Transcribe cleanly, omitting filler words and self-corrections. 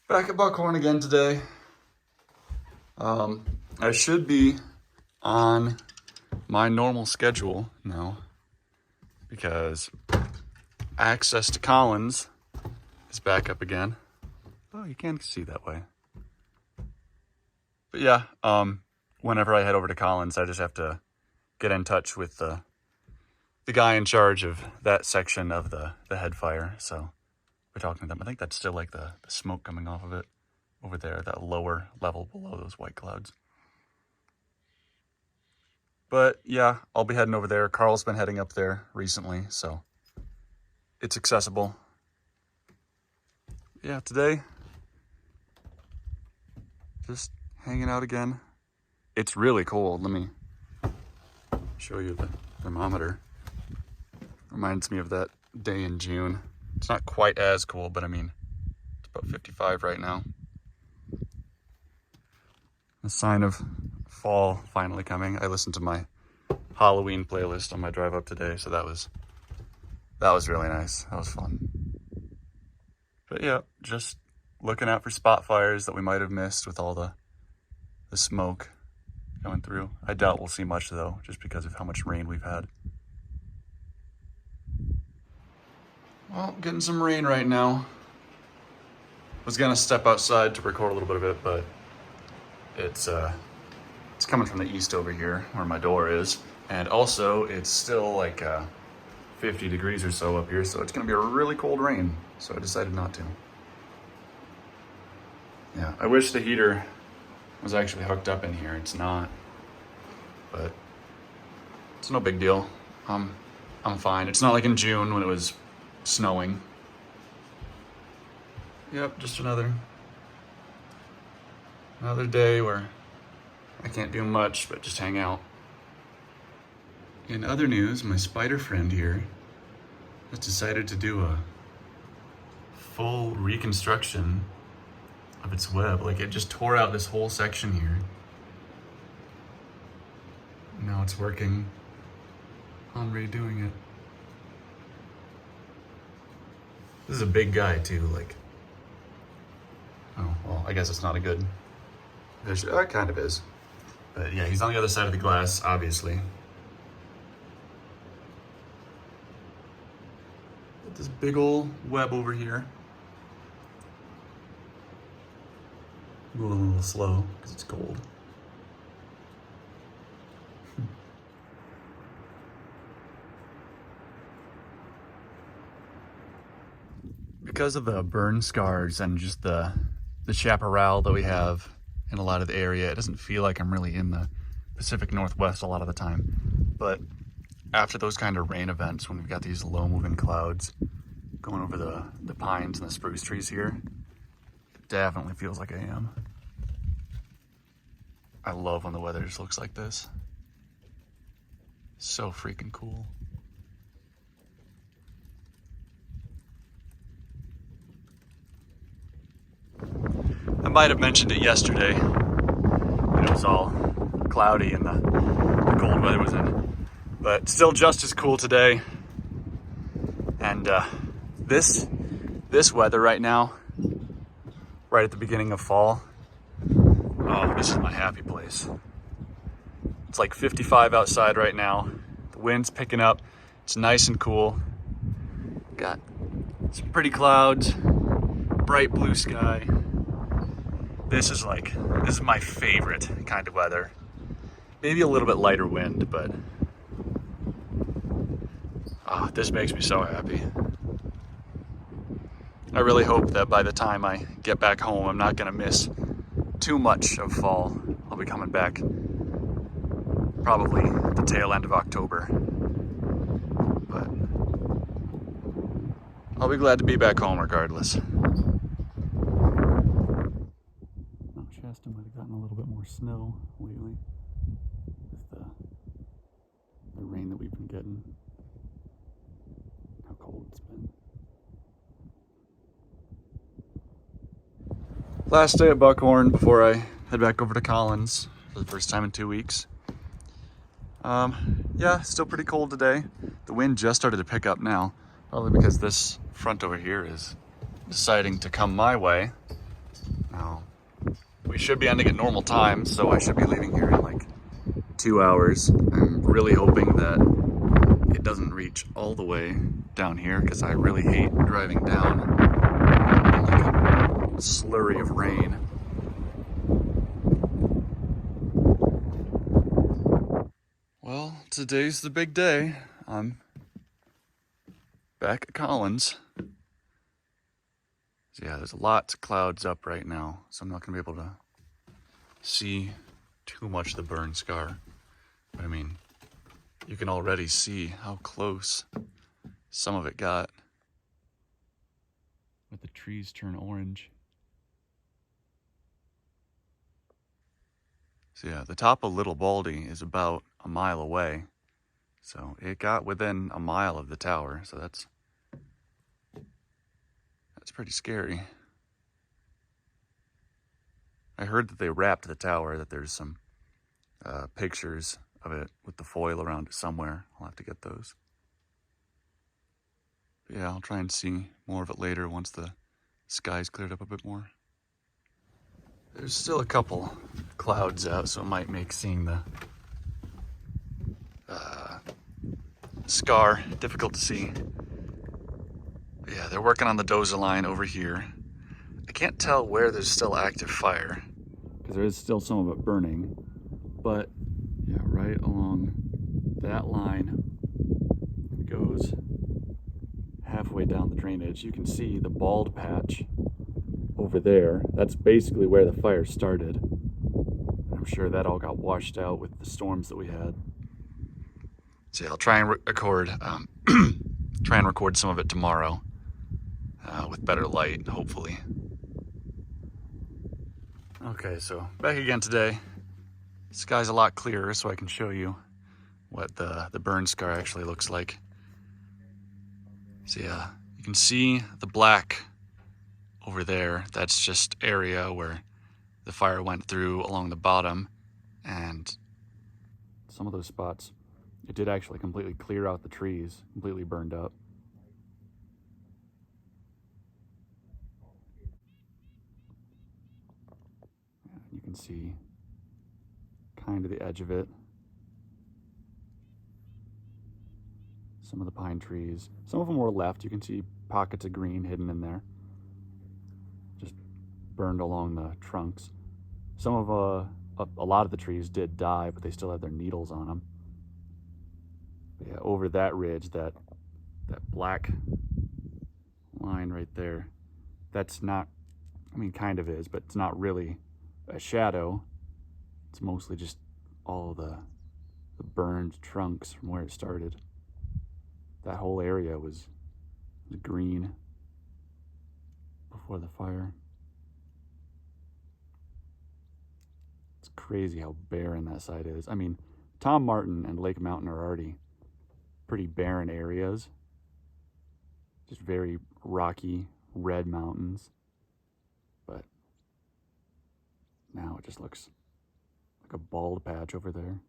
Back at Buckhorn again today. I should be on my normal schedule now because access to Collins is back up again. Oh, you can see that way. But yeah, whenever I head over to Collins, I just have to get in touch with the guy in charge of that section of the head fire. So we're talking to them. I think that's still like the smoke coming off of it over there, that lower level below those white clouds. But yeah, I'll be heading over there. Carl's been heading up there recently, so it's accessible. Yeah, today, just hanging out again. It's really cold. Let me show you the thermometer. Reminds me of that day in June. It's not quite as cold, but I mean, it's about 55 right now. A sign of fall finally coming. I listened to my Halloween playlist on my drive up today, so that was really nice. That was fun. But yeah, just looking out for spot fires that we might have missed with all the smoke going through. I doubt we'll see much though, just because of how much rain we've had. Well, getting some rain right now. Was gonna step outside to record a little bit of it, but it's coming from the east over here where my door is. And also it's still like 50 degrees or so up here, so it's gonna be a really cold rain. So I decided not to. Yeah, I wish the heater was actually hooked up in here. It's not, but it's no big deal. I'm fine. It's not like in June when it was snowing. Yep, just another day where I can't do much but just hang out. In other news, my spider friend here has decided to do a full reconstruction of its web. Like, it just tore out this whole section here. Now it's working on redoing it. This is a big guy too, like, oh, well, I guess it's not a good visual. It kind of is. But yeah, he's on the other side of the glass, obviously. Got this big old web over here. Moving a little slow because it's cold. Because of the burn scars and just the chaparral that we have in a lot of the area, it doesn't feel like I'm really in the Pacific Northwest a lot of the time. But after those kind of rain events, when we've got these low moving clouds going over the pines and the spruce trees here, it definitely feels like I am. I love when the weather just looks like this. So freaking cool. I might have mentioned it yesterday. It was all cloudy and the cold weather was in. But still just as cool today. And this weather right now, right at the beginning of fall, oh, this is my happy place. It's like 55 outside right now. The wind's picking up. It's nice and cool. Got some pretty clouds, bright blue sky. This is my favorite kind of weather. Maybe a little bit lighter wind, but this makes me so happy. I really hope that by the time I get back home, I'm not gonna miss too much of fall. I'll be coming back probably at the tail end of October. But I'll be glad to be back home regardless. Shasta might have gotten a little bit more snow lately with the rain that we've been getting. How cold it's been. Last day at Buckhorn before I head back over to Collins for the first time in 2 weeks. Yeah, still pretty cold today. The wind just started to pick up now, probably because this front over here is deciding to come my way. Now, we should be ending at normal time, so I should be leaving here in like 2 hours. I'm really hoping that it doesn't reach all the way down here, because I really hate driving down in like a slurry of rain. Well, today's the big day. I'm back at Collins. So yeah, there's lots of clouds up right now, so I'm not gonna be able to see too much of the burn scar. But I mean, you can already see how close some of it got. Let the trees turn orange. So yeah, the top of Little Baldy is about a mile away. So it got within a mile of the tower, so that's pretty scary. I heard that they wrapped the tower, that there's some pictures of it with the foil around it somewhere. I'll have to get those. But yeah, I'll try and see more of it later once the sky's cleared up a bit more. There's still a couple clouds out, so it might make seeing the scar difficult to see. But yeah, they're working on the dozer line over here. I can't tell where there's still active fire, because there is still some of it burning, but yeah, right along that line, it goes halfway down the drainage. You can see the bald patch over there. That's basically where the fire started. I'm sure that all got washed out with the storms that we had. So yeah, I'll try and record some of it tomorrow with better light, hopefully. Okay, so back again today. The sky's a lot clearer, so I can show you what the burn scar actually looks like. So yeah, you can see the black over there. That's just area where the fire went through along the bottom, and some of those spots, it did actually completely clear out the trees, completely burned up. You can see kind of the edge of it. Some of the pine trees. Some of them were left. You can see pockets of green hidden in there. Just burned along the trunks. Some of a lot of the trees did die, but they still had their needles on them. But yeah, over that ridge, that black line right there, that's not, I mean, kind of is, but it's not really a shadow. It's mostly just all the burned trunks from where it started. That whole area was green before the fire. It's crazy how barren that side is. I mean, Tom Martin and Lake Mountain are already pretty barren areas. Just very rocky, red mountains. But now it just looks like a bald patch over there.